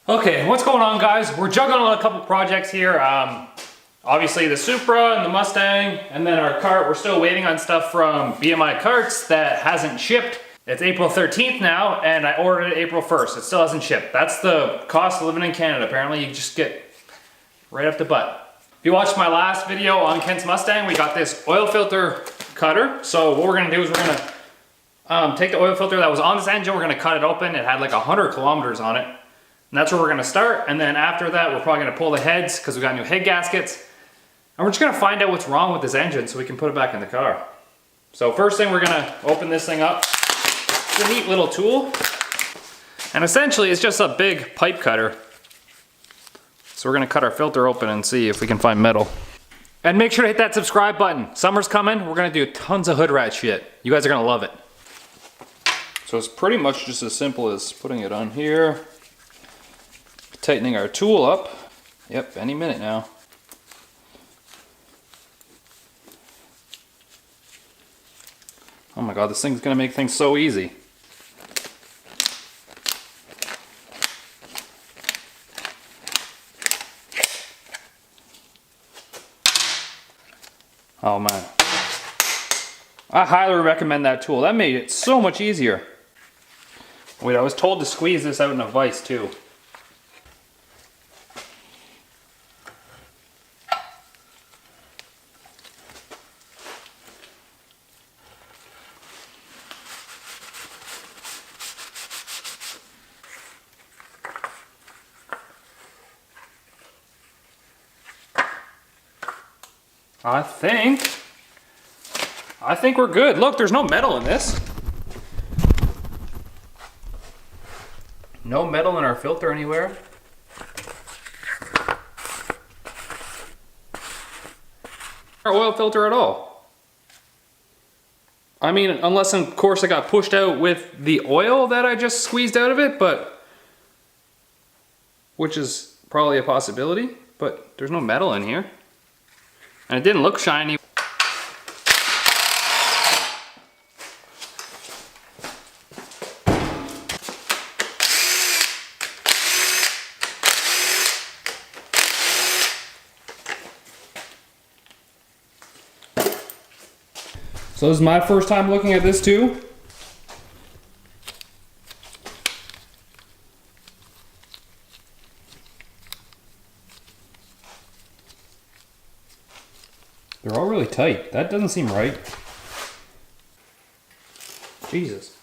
Okay, what's going on, guys? We're juggling on a couple projects here. Obviously the Supra and the Mustang, and then our cart. We're still waiting on stuff from BMI Carts that hasn't shipped. It's April 13th now, and I ordered it April 1st. It still hasn't shipped. That's the cost of living in Canada. Apparently, you just get right up the butt. If you watched my last video on Kent's Mustang, we got this oil filter cutter. So what we're gonna do is we're gonna take the oil filter that was on this engine, we're gonna cut it open. It had like 100 kilometers on it. And that's where we're gonna start. And then after that, we're probably gonna pull the heads because we got new head gaskets. And we're just gonna find out what's wrong with this engine so we can put it back in the car. So first thing, we're gonna open this thing up. It's a neat little tool. And essentially it's just a big pipe cutter. So we're gonna cut our filter open and see if we can find metal. And make sure to hit that subscribe button. Summer's coming, we're gonna do tons of hood rat shit. You guys are gonna love it. So it's pretty much just as simple as putting it on here. Tightening our tool up. Yep, any minute now. Oh my god, this thing's gonna make things so easy. Oh man. I highly recommend that tool. That made it so much easier. Wait, I was told to squeeze this out in a vise too. I think we're good. Look, there's no metal in this. No metal in our filter anywhere. Our oil filter at all. I mean, unless of course it got pushed out with the oil that I just squeezed out of it, but which is probably a possibility, but there's no metal in here. And it didn't look shiny. So this is my first time looking at this too. They're all really tight. That doesn't seem right. Jesus.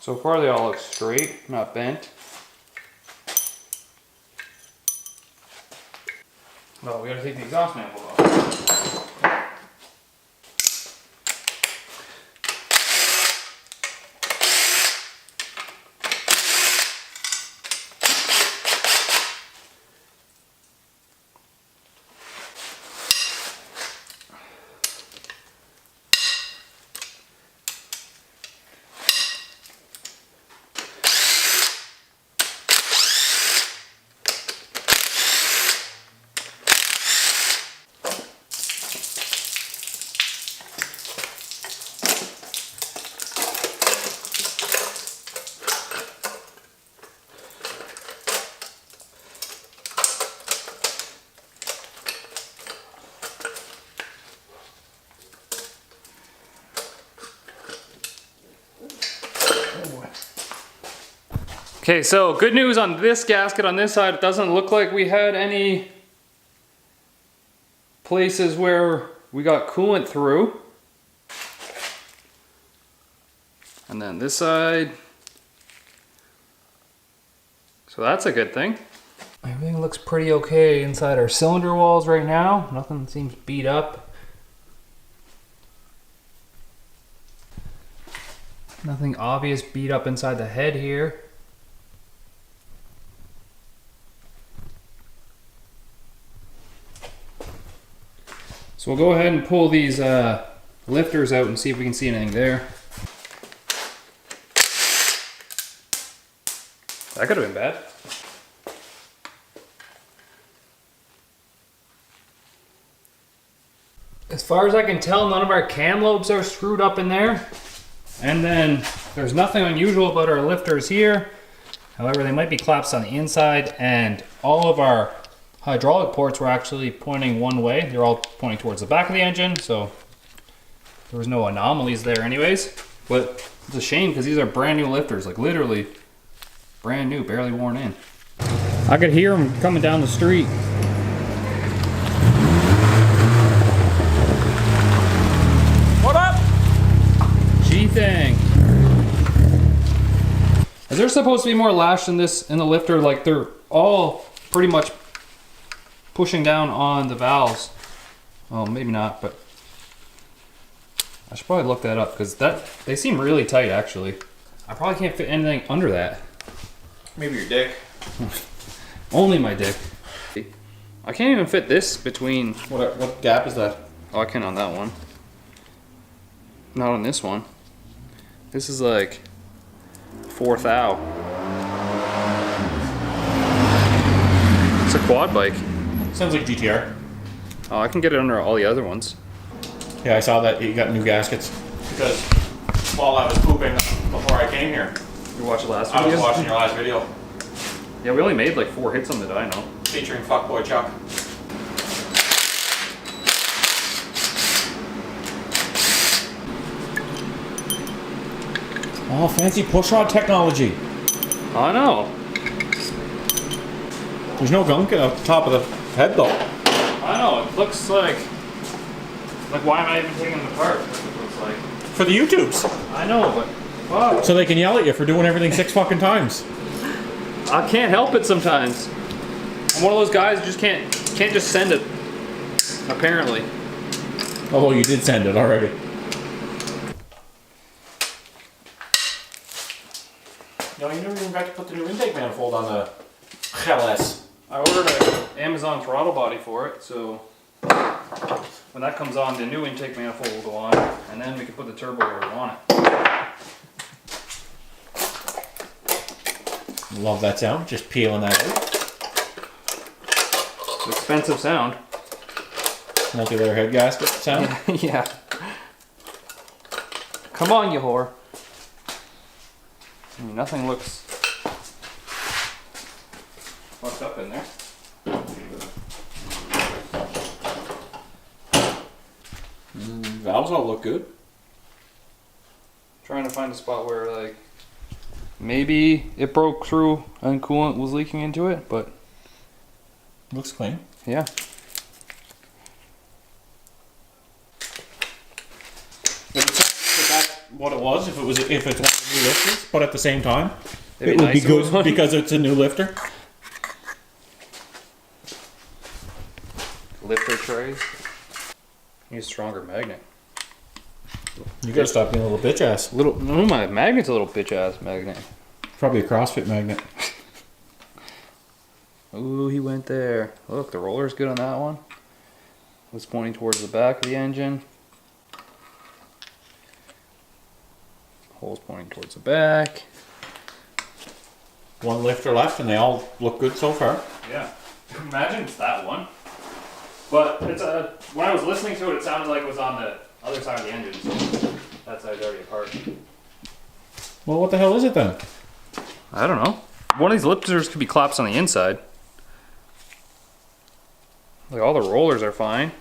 So far they all look straight, not bent. Well, we gotta take the exhaust manifold off. Okay, so good news on this gasket on this side. It doesn't look like we had any places where we got coolant through. And then this side. So that's a good thing. Everything looks pretty okay inside our cylinder walls right now. Nothing seems beat up. Nothing obvious beat up inside the head here. So we'll go ahead and pull these lifters out and see if we can see anything there. That could have been bad. As far as I can tell, none of our cam lobes are screwed up in there. And then there's nothing unusual about our lifters here. However, they might be collapsed on the inside, and all of our hydraulic ports were actually pointing one way. They're all pointing towards the back of the engine, so there was no anomalies there anyways. But it's a shame because these are brand new lifters, like literally brand new, barely worn in. I could hear them coming down the street. What up? G-Thing. Is there supposed to be more lash in this in the lifter? Like they're all pretty much pushing down on the valves. Well, maybe not, but I should probably look that up because they seem really tight actually. I probably can't fit anything under that. Maybe your dick. Only my dick. I can't even fit this between. What gap is that? Oh, I can on that one. Not on this one. This is like 4 thou. It's a quad bike. Sounds like GTR. Oh, I can get it under all the other ones. Yeah, I saw that you got new gaskets. Because while I was pooping before I came here, You watched the last I video? was watching your last video Yeah, we only made like 4 hits on the dyno. featuring Fuckboy Chuck. Oh, fancy pushrod technology. I know. There's no gunk at the top of the head though. I know. It looks like why am I even taking them apart? That's what it looks like. For the YouTubes. I know, but fuck. So they can yell at you for doing everything 6 fucking times. I can't help it sometimes. I'm one of those guys who just can't just send it. Apparently. Although you did send it already. No, you never even got to put the new intake manifold on the GLS. I ordered an Amazon throttle body for it, so when that comes on, the new intake manifold will go on, and then we can put the turbo where we want it. Love that sound, just peeling that out. It's expensive sound. Multi-layer head gasket sound. Yeah. Come on, you whore. I mean, nothing looks fucked up in there. Valves all look good. Trying to find a spot where, like, maybe it broke through and coolant was leaking into it, but Looks clean. yeah. If that's what it was, if it's one of the new lifters, but at the same time, It'd it would nice be if it was good one. because it's a new lifter. Lifter trays. Need a stronger magnet. You gotta stop being a little bitch ass. No, my magnet's a little bitch ass magnet. Probably a CrossFit magnet. Ooh, he went there. Look, the roller's good on that one. It's pointing towards the back of the engine. Hole's pointing towards the back. One lifter left, and they all look good so far. Yeah. Imagine it's that one. But it's when I was listening to it, it sounded like it was on the other side of the engine. So that side's already apart. Well, what the hell is it then? I don't know. One of these lifters could be collapsed on the inside. Like all the rollers are fine.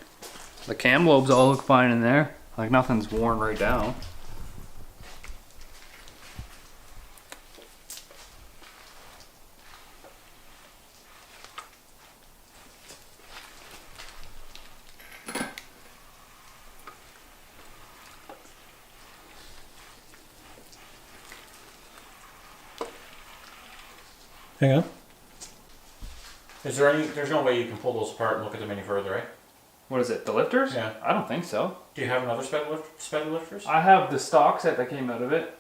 The cam lobes all look fine in there. Like nothing's worn right down. Hang on. Is there any? There's no way you can pull those apart and look at them any further, right? What is it, the lifters? Yeah. I don't think so. Do you have another sped lifters? I have the stock set that came out of it.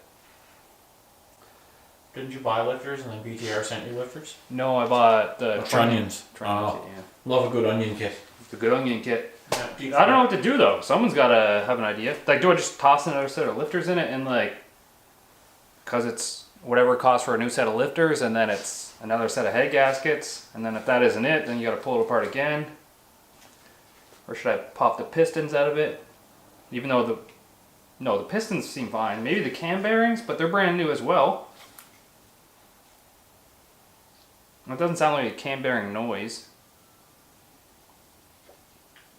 Didn't you buy lifters and then BTR sent you lifters? No, I bought the Trunnions. Trunnions, Oh. Love a good onion kit. The good onion kit. Yeah, I don't know what to do though. Someone's gotta have an idea. Like, do I just toss another set of lifters in it and like, cause it's whatever it costs for a new set of lifters, and then it's another set of head gaskets, and then if that isn't it, then you gotta pull it apart again. Or should I pop the pistons out of it? Even though the pistons seem fine. Maybe the cam bearings, but they're brand new as well. That doesn't sound like a cam bearing noise.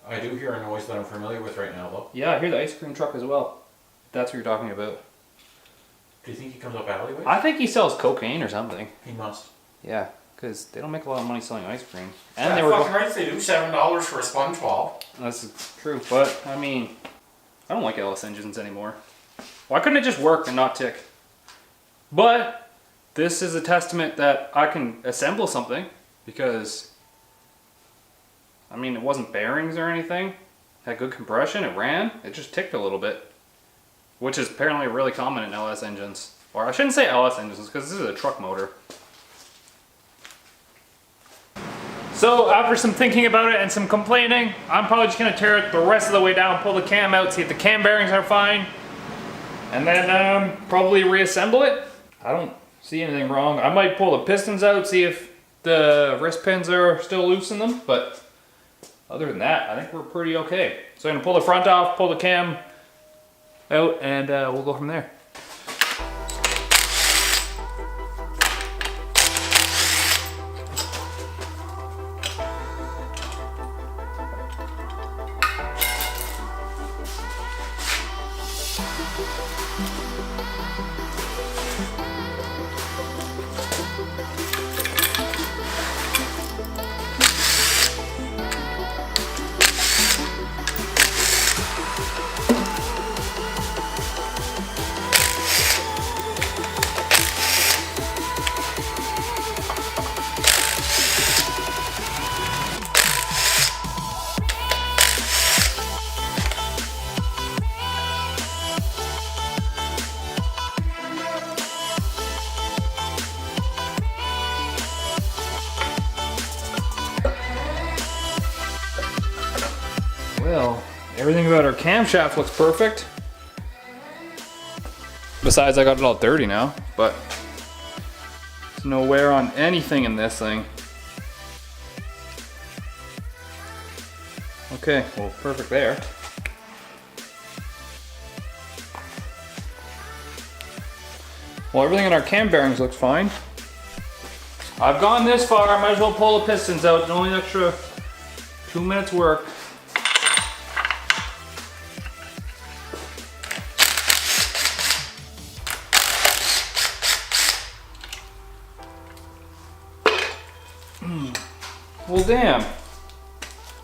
I do hear a noise that I'm familiar with right now, though. Yeah, I hear the ice cream truck as well. If that's what you're talking about. Do you think he comes up alleyways? I think he sells cocaine or something. He must. Yeah, because they don't make a lot of money selling ice cream. And Yeah, they were fucking right, they do $7 for a SpongeBob. That's true, but I mean, I don't like LS engines anymore. Why couldn't it just work and not tick? But this is a testament that I can assemble something, because I mean, it wasn't bearings or anything. It had good compression, it ran, it just ticked a little bit. Which is apparently really common in LS engines. Or I shouldn't say LS engines, because this is a truck motor. So after some thinking about it and some complaining, I'm probably just gonna tear it the rest of the way down, pull the cam out, see if the cam bearings are fine, and then probably reassemble it. I don't see anything wrong. I might pull the pistons out, see if the wrist pins are still loose in them, but other than that, I think we're pretty okay. So I'm gonna pull the front off, pull the cam out, and we'll go from there. Well, everything about our camshaft looks perfect. Besides, I got it all dirty now, but there's no wear on anything in this thing. Okay, well, perfect there. Well, everything in our cam bearings looks fine. I've gone this far, I might as well pull the pistons out. Only an extra 2 minutes work. Well, damn.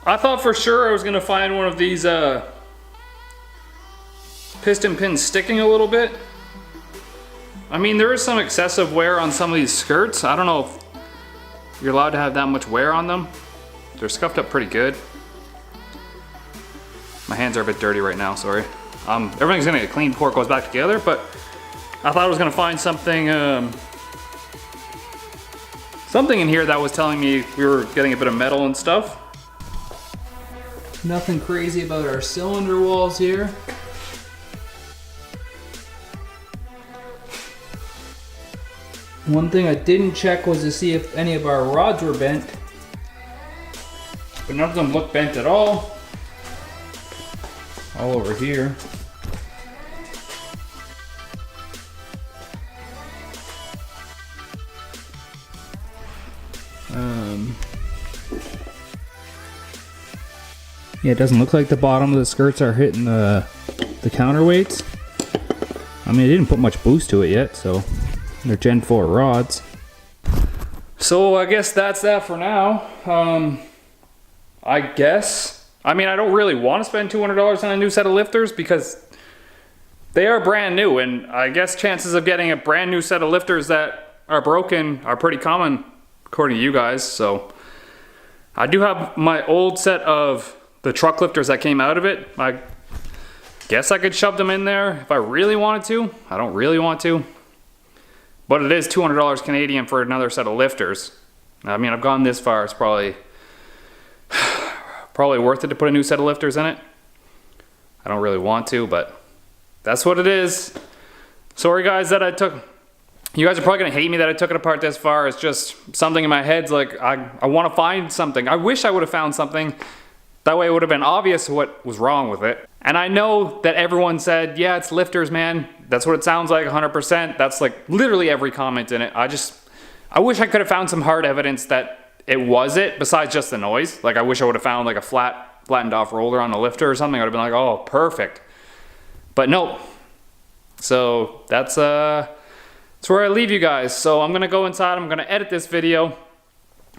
I thought for sure I was gonna find one of these piston pins sticking a little bit. I mean, there is some excessive wear on some of these skirts. I don't know if you're allowed to have that much wear on them. They're scuffed up pretty good. My hands are a bit dirty right now, sorry. Everything's gonna get cleaned before it goes back together, but I thought I was gonna find something something in here that was telling me we were getting a bit of metal and stuff. Nothing crazy about our cylinder walls here. One thing I didn't check was to see if any of our rods were bent, but none of them look bent at all. All over here. Yeah, it doesn't look like the bottom of the skirts are hitting the counterweights. I mean, it didn't put much boost to it yet, so they're Gen 4 rods. So I guess that's that for now. I guess. I mean, I don't really want to spend $200 on a new set of lifters because they are brand new, and I guess chances of getting a brand new set of lifters that are broken are pretty common, according to you guys. So I do have my old set of the truck lifters that came out of it. I guess I could shove them in there if I really wanted to. I don't really want to. But it is $200 Canadian for another set of lifters. I mean, I've gone this far. It's probably probably worth it to put a new set of lifters in it. I don't really want to, but that's what it is. Sorry guys that you guys are probably gonna hate me that I took it apart this far. It's just something in my head's like, I wanna find something. I wish I would've found something. That way it would've been obvious what was wrong with it. And I know that everyone said, yeah, it's lifters, man. That's what it sounds like, 100%. That's like literally every comment in it. I wish I could've found some hard evidence that it was it, besides just the noise. Like I wish I would've found like a flattened off roller on the lifter or something. I would've been like, oh, perfect. But nope. So that's where I leave you guys. So I'm gonna go inside, I'm gonna edit this video.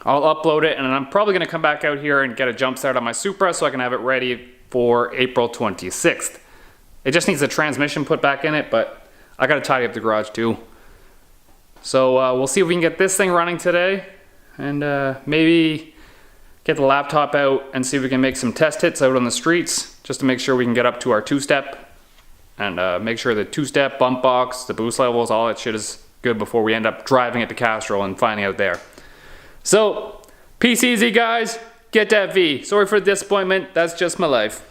I'll upload it, and I'm probably gonna come back out here and get a jump start on my Supra so I can have it ready for April 26th. It just needs a transmission put back in it, but I gotta tidy up the garage too. So we'll see if we can get this thing running today, and maybe get the laptop out and see if we can make some test hits out on the streets, just to make sure we can get up to our two-step, and make sure the two-step, bump box, the boost levels, all that shit is good before we end up driving it to Castrol and finding out there. So, peace easy guys, get that V. Sorry for the disappointment, that's just my life.